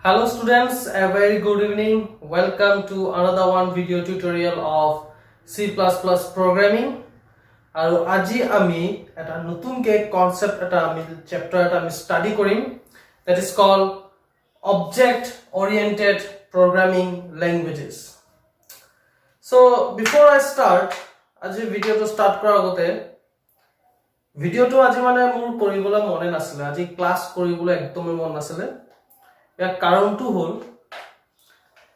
Hello students, a very good evening. Welcome to another one video tutorial of C++ programming. আৰু আজি আমি এটা নতুনকে কনসেপ্ট এটা আমি চ্যাপ্টাৰ এটা আমি স্টাডি কৰিম that is called object oriented programming languages. So before I start আজি ভিডিওটো স্টার্ট কৰাৰ আগতে ভিডিওটো আজি মানে মোৰ কৰিবলৈ মনে নাছিলে আজি ক্লাস কৰিবলৈ একদমই মন নাছিলে ইয়াৰ কাৰণটো হ'ল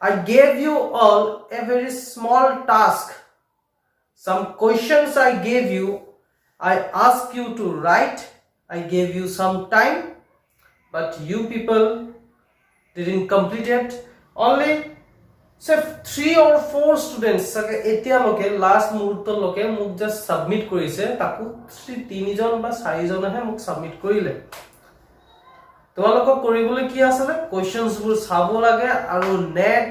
I gave you all a very small task. Some questions I gave you, I asked you to write. I gave you some time, but you people didn't complete it. Only say 3 or 4 students sake etia loke last muhurtor loke muk just submit korise taku 3 jon ba 4 jon he muk submit korile. তোমালোকক কৰিবলৈ কি আছে questions বোৰ চাব লাগে আৰু net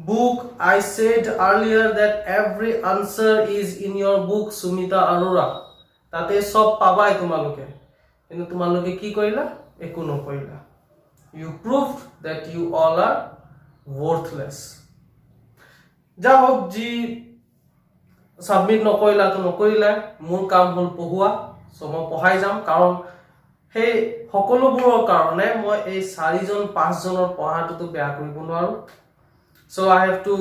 book I said earlier that every answer is in your book Sumita Arora তাতে সব পাবাই তোমালোকে কিন্তু তোমালোকে কি কৰিলা একো নকৰিলা you proved that you all are worthless যা হোক জি সাবমিট নকৰিলা তো নকৰিলা মোৰ কাম হল পঢ়ুৱা সো মই পঢ়াই যাম কাৰণ hey সকলোবোৰৰ কাৰণে মই এই 4 জন 5 জনৰ পঢ়াটো বেয়া কৰিব নোৱাৰো so I have to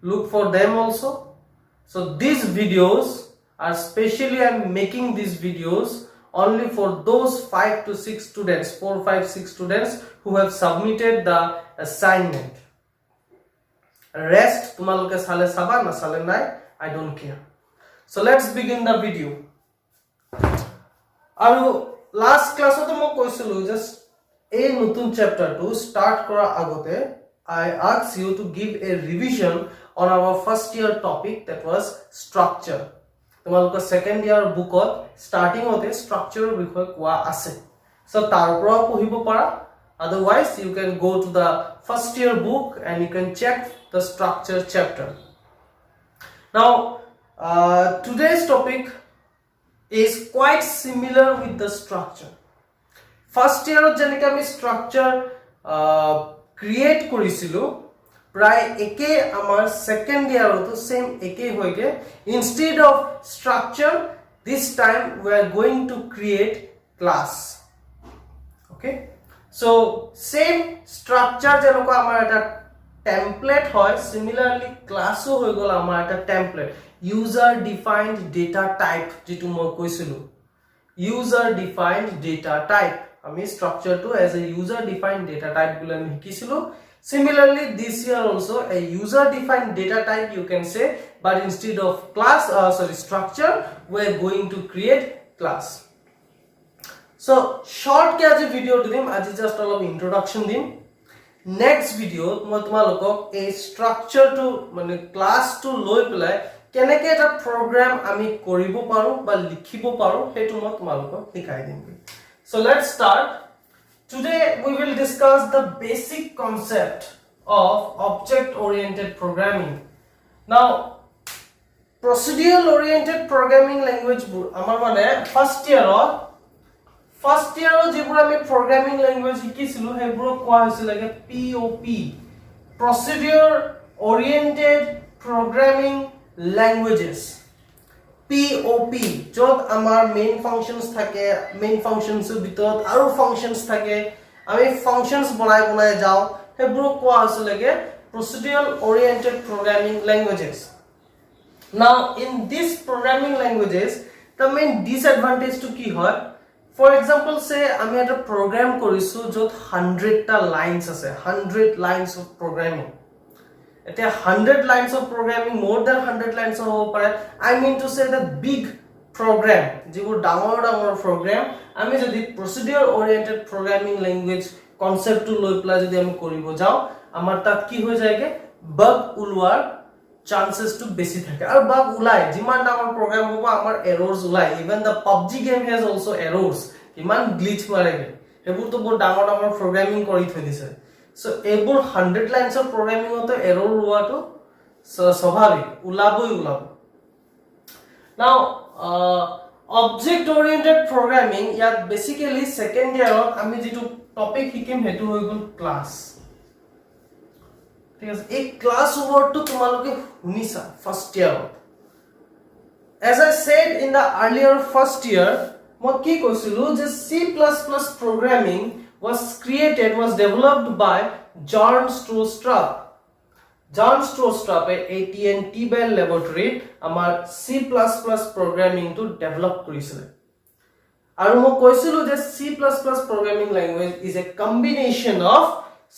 look for them also so these videos are specially I'm making these videos only for those 5 to 6 students 4 5 6 students who have submitted the assignment rest তোমালোকে সালে সাবা না সালে নাই I don't care so let's begin the video আৰু last class ote mo koisilu just a notun chapter to start kora agote I asked you to give a revision on our first year topic that was structure tomalok second year book ot starting ote structure bikhoy kwa ase so tar pora pohibo para otherwise you can go to the first year book and you can check the structure chapter now today's topic is quite similar with the structure first year jenike ami structure create korisilu pray eke amar second year to same eke hoige instead of structure this time we are going to create class okay so same structure jenoko amar eta template hoy similarly class o hoy gol amar eta template user defined data type jitu moi koisilu user defined data type ami structure to as a user defined data type bole ami hikisilu similarly this year also a user defined data type you can say but instead of class structure we are going to create class so short ke aji video dim aji just all of introduction dim next video moi tumalokok a structure to mane class to loi pelai keneke eta program ami koribo paru ba likhibo paru hetu moi tumalokok sikai dim so let's start today we will discuss the basic concept of object oriented programming now procedural oriented programming language amar mane first year jibur ami programming language hikisilu hebro kwa hoisile POP procedure oriented programming languages POP jot amar main functions thake main functions bitot aru functions thake ami functions bonai jao hebro kwa hoisile procedural oriented programming languages now in these programming languages the main disadvantage to ki hoy for example say ami eta program korisu jot 100 ta lines ase 100 lines of programming eta 100 lines of programming more than 100 lines of pare I mean to say the big program jibur dangor program ami jodi procedural oriented programming language concept to loi pla jodi ami koribo jao amar tat ki hoy jayege bug ulwar chances to besi thake ar bug ulai jiman dangor program hobo amar errors ulai even the PUBG game has also errors iman glitch marege hebur to bor dangor programming kori thoi dise so ebur 100 lines of programming oto error hua to swabhavik ulaboi now object oriented programming yat basically second year ami jitu topic hikim hetu hoi gol class ঠিক আছে এই class ওয়ার্ডটো তোমালোকে শুনিছা first ইয়াৰত as I said in the earlier first year মই কি কৈছিলো যে C++ programming was developed by John Strostrup AT&T Bell Laboratory আমাৰ C++ programming to develop কৰিছিল আৰু মই কৈছিলো যে C++ programming language is a combination of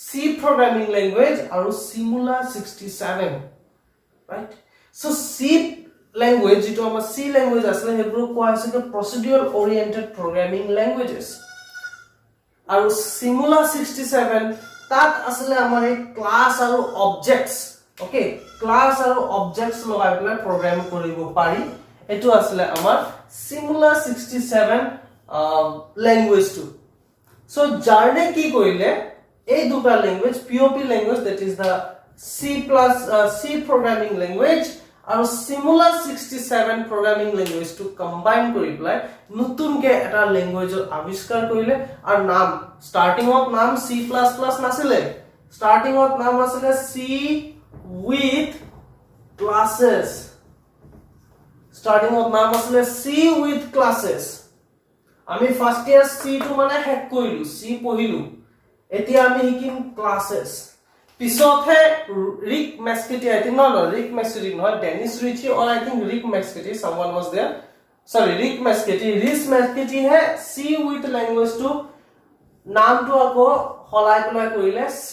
C programming language আৰু Simula 67 right so C language যেটো আমাৰ C language আছে হেবোৰ কোৱা হৈছে যে procedural oriented programming languages আৰু Simula 67 তাত আসলে আমাৰ এই ক্লাস আৰু অবজেক্টস ওকে ক্লাস আৰু অবজেক্টস লগাই পেলাই প্ৰগ্ৰাম কৰিব পাৰি এটো আসলে আমাৰ Simula 67 ল্যাঙ্গুৱেজ টু সো জাৰ্নে কি কৰিলে এই দুটা language POP language that is the C programming language আৰু Simula 67 programming language to combine কৰি পেলাই নতুনকে এটা ল্যাঙ্গুৱেজৰ আৱিষ্কাৰ কৰিলে আৰু নাম starting of নাম C++ নাছিলে starting of নাম আছিলে C with classes starting of নাম আছিলে C with classes আমি ফার্স্ট ইয়ার C টু মানে হেক কৰিলো C পঢ়িলো এতিয়া আমি শিকিম classes পিছতহে Rick Mascitti I think no Rick Mascitti নহয় Dennis Ritchie or I think Rick Mascitti someone was there sorry Rick Mascitti হে C with language to নামটো আকৌ হলাই পেলাই কৰিলে C++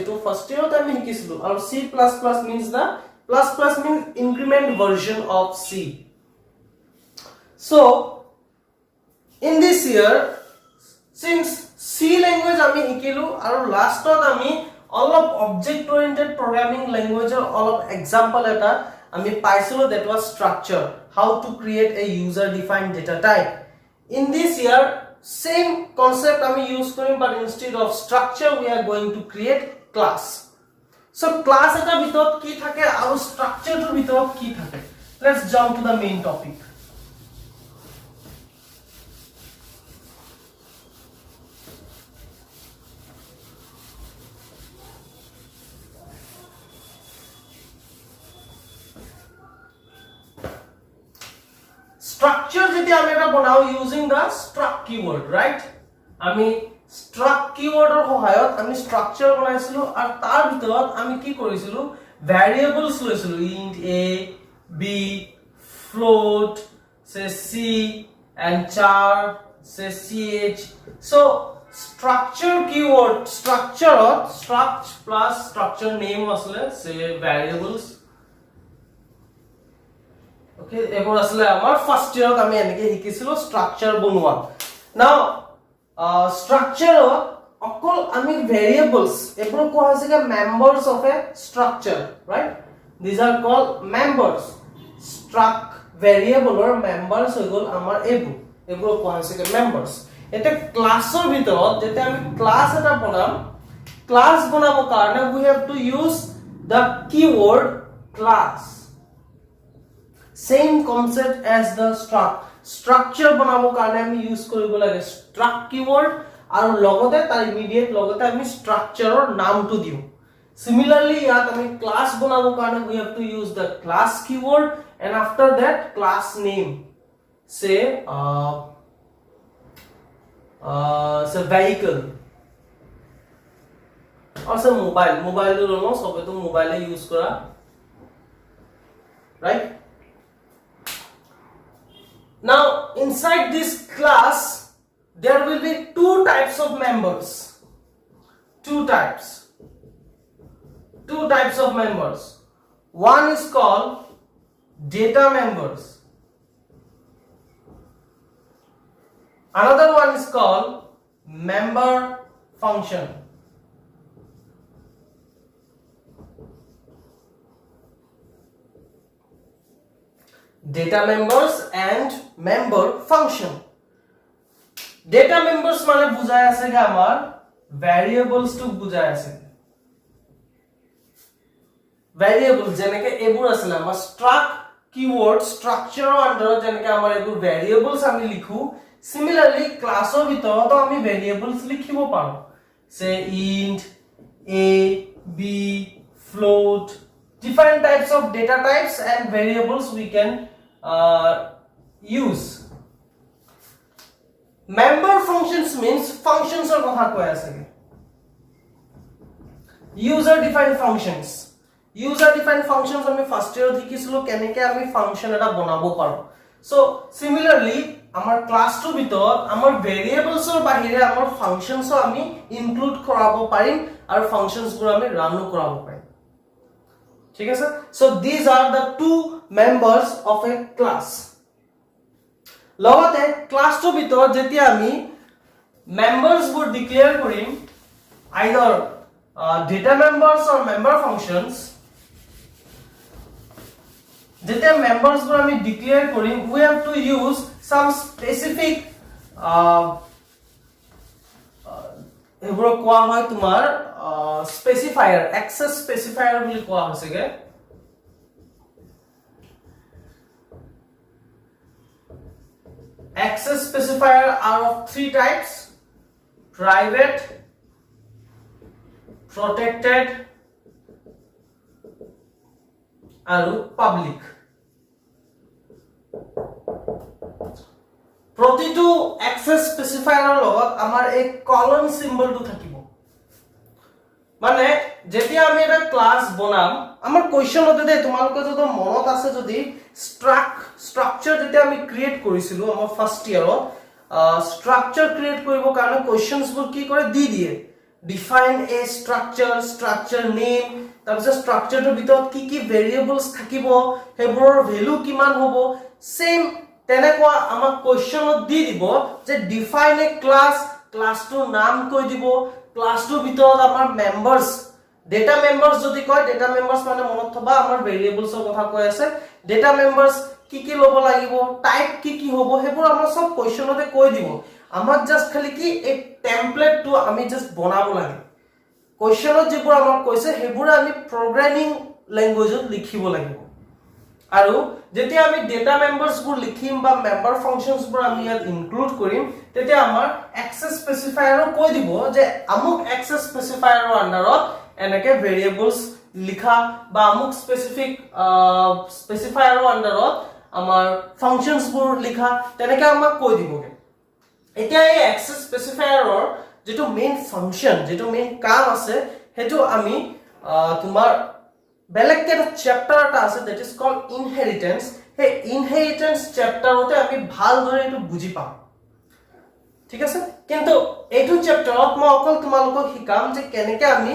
এটো ফাৰ্স্ট ইয়াৰত আমি শিকিছিলো আৰু C++ means the ++ means increment version of C so in this year since C language আমি শিকিলো আৰু লাষ্টত আমি all of object oriented programming language or all of example eta ami paisilo that was structure how to create a user defined data type in this year same concept ami use korim but instead of structure we are going to create class so class eta bitot ki thake aru structure to bitot ki thake let's jump to the main topic structure jeti ami eta banao using the struct keyword right ami struct keyword or hohayot ami structure banaisilo ar tar bitorot ami ki korisilu variables loisilu int a b float say c and char say ch so structure keyword structure struct plus structure name asle say variables okay ebor asle amar first year ot ami enike hikisilo structure bonwa now structure okol ami variables ebor ko hoise ke members of a structure right these are called members struct variable or members hogol amar ebor ko hoise ke members eta class or bitorot jete ami class eta banam class banabo karone we have to use the keyword class same concept as the structure banabo karone ami use koribo lage struct keyword aru logote tar immediate logote ami structure or naam to diu similarly yat ami class banabo karone we have to use the class keyword and after that class name say vehicle or say mobile to no sobe to mobile use kora right now inside this class there will be two types of members two types of members one is called data members another one is called member function data members and member function data members mane bujhai ase ge amar variables to bujhai ase variables jeneke ebur asle amar struct keyword structure under jeneke amar ebur variables ami likhu similarly class or bitorot ami variables likhibo paro say int a B, float, different types of data types and variables we can use. Member functions means functions or kotha koi ase. User defined functions. User defined functions ami first year dikhisilo keneke ami function eta banabo paro. So similarly amar class to bitor amar variables or bahire amar functions ami include korabo parim aru functions gur ami run korabo parim. ठीक है sir. So these are the two members of a class. লগতে class two ভিতৰত যেতিয়া আমি মেম্বাৰস বোৰ declare কৰিম either data members or member functions যেতিয়া মেম্বাৰস বোৰ আমি ডিক্লেয়াৰ কৰিম we have to use some specific এবোৰ কোৱা হয় তোমাৰ specifier access specifier বুলি কোৱা হৈছেগে. Access specifier are of three types: private, protected, and public. প্ৰতিটো access specifier লগত আমাৰ এক colon symbol টো থাকিব. মানে যেতিয়া আমি এটা ক্লাস বনাম আমাৰ কোৱেশ্চনতে দে তোমালোকে যদি মনত আছে যদি স্ট্ৰাকচাৰ যেতিয়া আমি ক্ৰিয়েট কৰিছিলো আমাৰ ফাৰ্স্ট ইয়াৰত স্ট্ৰাকচাৰ ক্ৰিয়েট কৰিব কাৰণে কোৱেশ্চনস বোৰ কি কৰে দি দিয়ে ডিফাইন এ স্ট্ৰাকচাৰ নেম তাৰপিছত স্ট্ৰাকচাৰটোৰ ভিতৰত কি কি ভেৰিয়েবলস থাকিব হেবোৰৰ ভ্যালু কিমান হ'ব সেম তেনেকুৱা আমাৰ কোৱেশ্চনত দি দিব যে ডিফাইন এ ক্লাসটোৰ নাম কৈ দিব ক্লাসটোৰ ভিতৰত আমাৰ মেম্বাৰস data members যদি কয় data members মানে মনত থবা আমাৰ ভেৰিয়েবলছৰ কথা কৈ আছে data members কি লব লাগিব টাইপ কি হ'ব হেবোৰ আমাৰ সব কোৱেশ্চনতে কৈ দিব আমাক জাস্ট খালি কি এক টেমপ্লেট টো আমি জাস্ট বনাব লাগে কোৱেশ্চনত যিবোৰ আমাক কৈছে হেবোৰ আমি প্ৰগ্ৰামিং ল্যাঙ্গুৱেজত লিখিব লাগিব আৰু যেতিয়া আমি ডেটা মেম্বাৰস বোৰ লিখিম বা মেম্বাৰ ফাংচনস বোৰ আমি ইয়াত ইনক্লুড কৰিম তেতিয়া আমাৰ এক্সেস স্পেসিফায়াৰো কৈ দিব যে আমুক এক্সেস স্পেসিফায়াৰৰ আন্ডাৰত এনেকে ভেৰিয়েবলস লিখা বা আমুক স্পেসিফিক স্পেসিফায়াৰৰ আন্ডাৰত আমাৰ ফাংচনস বোৰ লিখা তেনেকে আমাক কৈ দিবগে এতিয়া এই এক্সেস স্পেসিফায়াৰৰ যেটো মেইন ফাংচন যেটো মেইন কাম আছে হেতু আমি তোমাৰ বেলেগকে এটা চ্যাপ্টাৰ এটা আছে that is called inheritance হে inheritance চ্যাপ্টাৰতে আমি ভালদৰে এটো বুজি পাম ঠিক আছে কিন্তু এটো চ্যাপ্টাৰত মই অকল তোমালোকক শিকাম যে কেনেকে আমি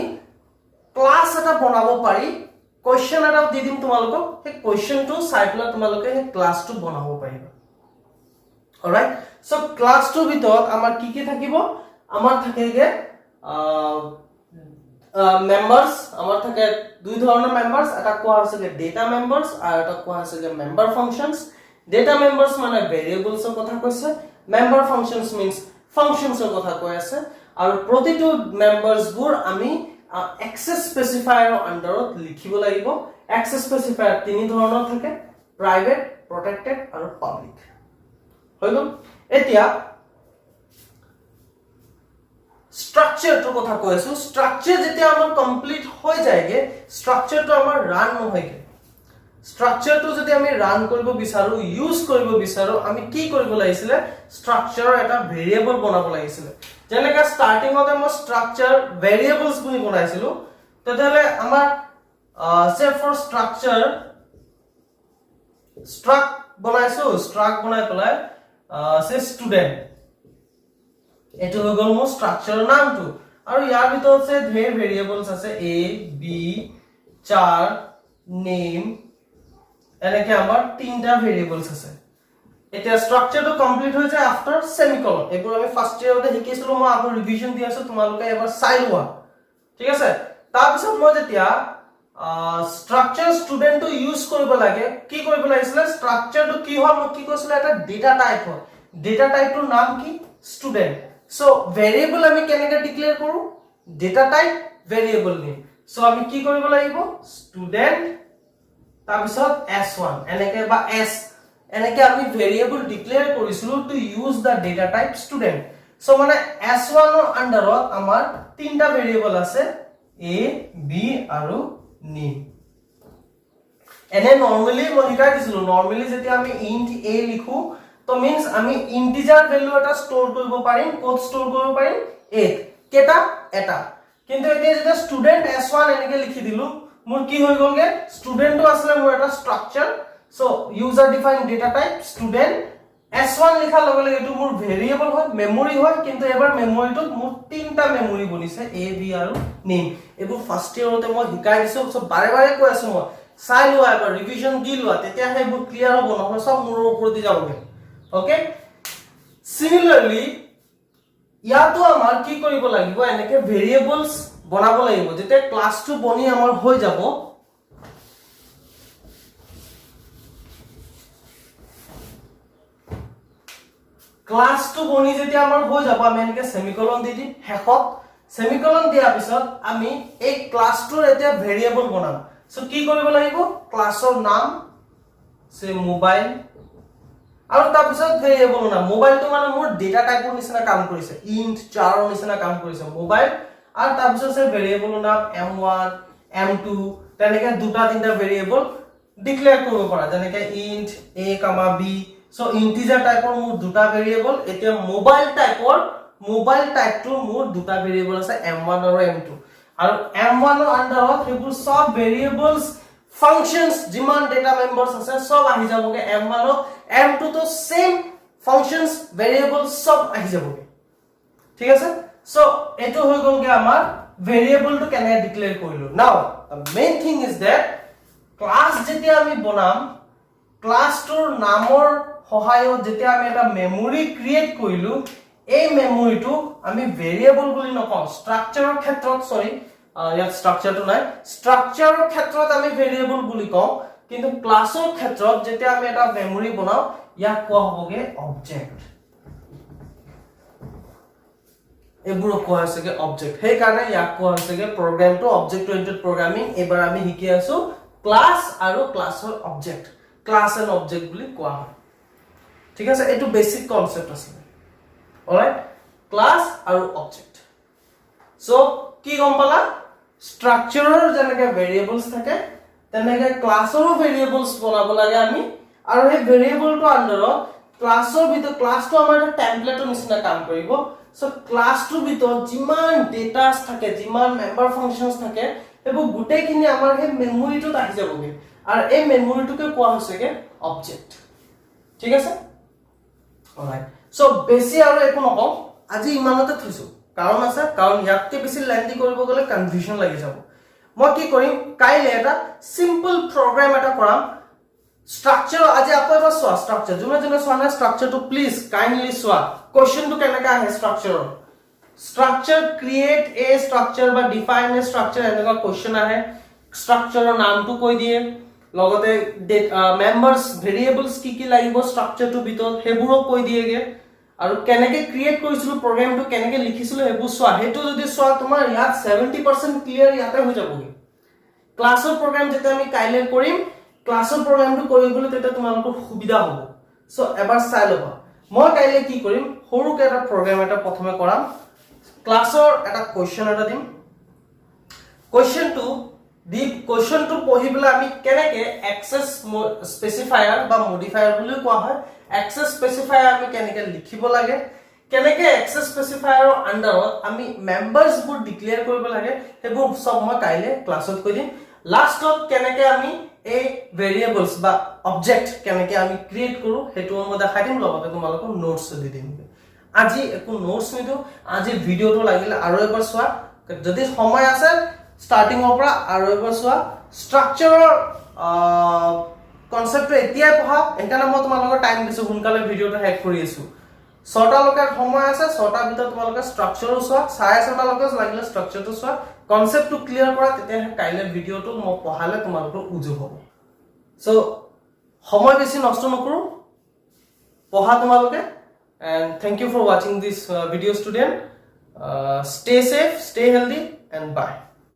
ক্লাস এটা বনাব পাৰি কোৱেশ্চন এটাও দি দিম তোমালোকক হে কোৱেশ্চনটো চাই পেলাই তোমালোকে হে ক্লাসটো বনাব পাৰিবা অলৰাইট সো ক্লাসটোৰ ভিতৰত আমাৰ কি থাকিব আমাৰ থাকেগে members আমাৰ থাকে দুই ধৰণৰ members এটা কোৱা আছে data members আৰু এটা কোৱা আছে member functions data members মানে variables ৰ কথা কৈছে member functions means functions ৰ কথা কৈ আছে আৰু প্ৰতিটো members বোৰ আমি access specifier ৰ আন্ডাৰত লিখিব লাগিব access specifier তিনি ধৰণৰ থাকে private protected আৰু public হৈ গল এতিয়া structure to kotha koi asu structure jetia amar complete hoy jayege structure to amar run no hoyge structure to jodi ami run koribo bisaru use koribo bisaru ami ki koribo lagisile structure eta variable banabo lagisile jeneka starting ote mo structure variables buni banaisilu totale amar say for structure struct banai pelai say student এটো হৈ গল মো স্ট্ৰাকচাৰৰ নামটো আৰু ইয়াৰ ভিতৰত আছে ধেৰ ভেৰিয়েবলস আছে a b 4 name এনেকে আমাৰ তিনটা ভেৰিয়েবলস আছে এটা স্ট্ৰাকচাৰটো কমপ্লিট হৈ যায় আফটাৰ সেমিকলন এবোৰ আমি ফাৰ্স্ট ইয়াৰতে শিকিছিলো মই আকৌ ৰিভিজন দি আছো তোমালোকে এবাৰ চাই লোৱা ঠিক আছে তাৰ পিছত মই যেতিয়া স্ট্ৰাকচাৰ ষ্টুডেন্টটো ইউজ কৰিব লাগে কি কৰিব লাগিছিল স্ট্ৰাকচাৰটো কি হয় মই কি কৈছিল এটা ডেটা টাইপ হয় ডেটা টাইপটোৰ নাম কি ষ্টুডেন্ট So variable আমি কেনেকৈ ডিক্লেয়াৰ কৰো data type variable name so আমি কি কৰিব লাগিব student তাৰপিছত s1 এনেকে বা s এনেকে আমি variable ডিক্লেয়াৰ কৰিছিলো to use the data type student so মানে s1 ৰ আন্ডাৰত আমাৰ তিনটা variable আছে A B আৰু name এনে নরমালি মই শিকাই দিছিলো নরমালি যেতি আমি int a লিখো তো মিন্স আমি ইন্টিজার ভ্যালু এটা স্টোর কৰিব পাৰিম কোড স্টোৰ কৰিব পাৰিম a কেটা এটা কিন্তু এতিয়া যেটা স্টুডেন্ট s1 এনেকে লিখি দিলু মোৰ কি হৈ গলগে স্টুডেন্টটো আসলে মোৰ এটা structure so user defined data type student s1 লিখাৰ লগে লগে এটো মোৰ ভেৰিয়েবল হয় মেমৰি হয় কিন্তু এবাৰ মেমৰিটো মোৰ তিনটা মেমৰি বনিছে a b আৰু নেম এবোৰ ফাৰ্স্ট ইয়াৰতে মই শিকাই দিছো সো বাৰে বাৰে কৈ আছো মই চাই লোৱা এবাৰ ৰিভিজন দি লোৱা তেতিয়া হেবোৰ ক্লিয়াৰ হ'ব নহয় সব মোৰ ওপৰত দি যাবগে ওকে সিমিলাৰলি ইয়াতো আমাৰ কি কৰিব লাগিব এনেকে ভেৰিয়েবলস বনাব লাগিব যেতে ক্লাসটো বনি আমাৰ হৈ যাব ক্লাসটো বনি যেতি আমাৰ হৈ যাব আমি এনেকে সেমিকলন দি দিম হেকত সেমিকলন দিয়াৰ পিছত আমি এই ক্লাসটোৰ এতিয়া ভেৰিয়েবল বনাম সো কি কৰিব লাগিব ক্লাসৰ নাম সে মোবাইল আৰু তাৰ পিছত ভেৰিয়েবল নাম মোবাইলটো মানে মোৰ ডেটা টাইপৰ নিচিনা কাম কৰিছে int char ৰ নিচিনা কাম কৰিছে মোবাইল আৰু তাৰ পিছত সে ভেৰিয়েবল নাম m1 m2 তেনেকে দুটা তিনটা ভেৰিয়েবল ডিক্লেয়াৰ কৰিব পৰা যেনেকে int a, b so integer টাইপৰ মোৰ দুটা ভেৰিয়েবল এতিয়া মোবাইল টাইপটো মোৰ দুটা ভেৰিয়েবল আছে m1 আৰু m2 আৰু m1 ৰ আন্ডাৰত হেবোৰ সব ভেৰিয়েবলস functions जिमान data members আছে সব আহি যাবগে m1 ৰ m2 তো same functions variables সব আহি যাবগে ঠিক আছে সো এটো হৈ গলগে আমাৰ ভেৰিয়েবল টো কেনে ডিক্লেয়াৰ কৰিলো নাও the main thing is that class যেতিয়া আমি বনাম ক্লাসটোৰ নামৰ সহায়ত যেতিয়া আমি এটা মেমৰি ক্ৰিয়েট কৰিলো এই মেমৰিটো আমি ভেৰিয়েবল বুলি নকওঁ স্ট্ৰাকচাৰৰ ক্ষেত্ৰত সৰি ইয়াত স্ট্ৰাকচাৰটো নাই স্ট্ৰাকচাৰৰ ক্ষেত্ৰত আমি ভেৰিয়েবল বুলি কওঁ কিন্তু ক্লাসৰ ক্ষেত্ৰত যেতিয়া আমি এটা মেমৰি বনাও ইয়াক কোৱা হ'বগে অবজেক্ট এবোৰ কোৱা হৈছেগে অবজেক্ট সেই কাৰণে ইয়াক কোৱা হৈছেগে প্ৰগ্ৰামটো অবজেক্ট ওৰিয়েন্টেড প্ৰগ্ৰামিং এবাৰ আমি শিকি আছো ক্লাস আৰু ক্লাসৰ অবজেক্ট ক্লাস এন্ড অবজেক্ট বুলি কোৱা হয় ঠিক আছে এটো বেসিক কনসেপ্ট আছে অলৰাইট ক্লাস আৰু অবজেক্ট সো কি গম পালা স্ট্ৰাকচাৰৰ যেনেকে ভেৰিয়েবলস থাকে তেনেকে ক্লাসৰো ভেৰিয়েবলস বনাব লাগে আমি আৰু এই ভেৰিয়েবলটো আন্ডাৰত ক্লাসৰ ভিতৰত ক্লাসটো আমাৰ এটা টেমপ্লেটৰ নিচিনা কাম কৰিব সো ক্লাসটোৰ ভিতৰত যিমান ডেটাস থাকে যিমান মেম্বাৰ ফাংচনস থাকে এবোৰ গুটেখিনি আমাৰ এই মেমৰিটোত আহি যাবগে আৰু এই মেমৰিটোকে কোৱা হৈছেগে অবজেক্ট ঠিক আছে অলৰাইট সো বেছি আৰু একো নকওঁ আজি ইমানতে থৈছো কাৰণ আছে কাৰণ ইয়াতকে বেছি লেন্দি কৰিব গলে কনফিউজন লাগি যাব মই কি কৰিম কাইলে এটা সিম্পল প্ৰগ্ৰাম এটা কৰাম স্ট্ৰাকচাৰ আজি আকৌ এবাৰ সোৱা স্ট্ৰাকচাৰ যোনে সোৱা না স্ট্ৰাকচাৰটো প্লিজ কাইন্ডলি সোৱা কোৱেশ্চনটো কেনেকা আহে স্ট্ৰাকচাৰৰ স্ট্ৰাকচাৰ ক্ৰিয়েট এ স্ট্ৰাকচাৰ বা ডিফাইন এ স্ট্ৰাকচাৰ এনেকা কোৱেশ্চন আহে স্ট্ৰাকচাৰৰ নামটো কৈ দিয়ে লগতে মেম্বাৰস ভেৰিয়েবলস কি লাগিব স্ট্ৰাকচাৰটো ভিতৰত হেবোৰো কৈ দিয়েগে আৰু কেনেকে ক্ৰিয়েট কৰিছিলো প্ৰগ্ৰামটো কেনেকে লিখিছিলো হেবু সোৱা হেতু যদি সোৱা তোমাৰ ইয়াত 70% ক্লিয়াৰ ইয়াতে হৈ যাবগে ক্লাসৰ প্ৰগ্ৰাম যেটা আমি কাইলে কৰিম ক্লাসৰ প্ৰগ্ৰামটো কৰিবলৈ তেটা তোমালোকৰ সুবিধা হ'ব সো এবাৰ চাই লবা মই কাইলে কি কৰিম সৰুকে এটা প্ৰগ্ৰাম এটা প্ৰথমে কৰাম ক্লাসৰ এটা কোৱেশ্চন এটা দিম কোৱেশ্চনটো পঢ়িবলৈ আমি কেনেকে এক্সেস স্পেসিফায়াৰ বা মডিফায়াৰ বুলি কোৱা হয় এক্সেস স্পেসিফায়াৰ আমি কেনেকে লিখিব লাগে কেনেকে এক্সেস স্পেসিফায়াৰৰ আন্ডাৰত আমি মেম্বাৰস বোৰ ডিক্লেয়াৰ কৰিব লাগে হেবোৰ সব মই কাইলে ক্লাছত কৈ দিম লাষ্টত কেনেকে আমি এই ভেৰিয়েবলস বা অবজেক্ট কেনেকে আমি ক্ৰিয়েট কৰো হেতু মই দেখাই দিম লগতে তোমালোকক নোটস দি দিম আজি একো নোটস নিদো আজি ভিডিওটো লাগিলে আৰু এবাৰ চোৱা যদি সময় আছে স্টাৰ্টিংৰ পৰা আৰু এবাৰ চোৱা স্ট্ৰাকচাৰৰ কনসেপ্টটো এতিয়াই পঢ়া একাৰণে মই তোমালোকৰ টাইম দিছো সোনকালে ভিডিওটো হেক কৰি আছো 6টা লকে সময় আছে 6টা ভিতৰত তোমালোকে স্ট্ৰাকচাৰও চোৱা 6:30 লকে লাগিলে স্ট্ৰাকচাৰটো চোৱা কনসেপ্টটো ক্লিয়াৰ কৰা তেতিয়া কাইলে ভিডিওটো মই পঢ়ালে তোমালোকৰ উজু হ'ব সো সময় বেছি নষ্ট নকৰো পঢ়া তোমালোকে and thank you for watching this video student stay safe stay healthy and bye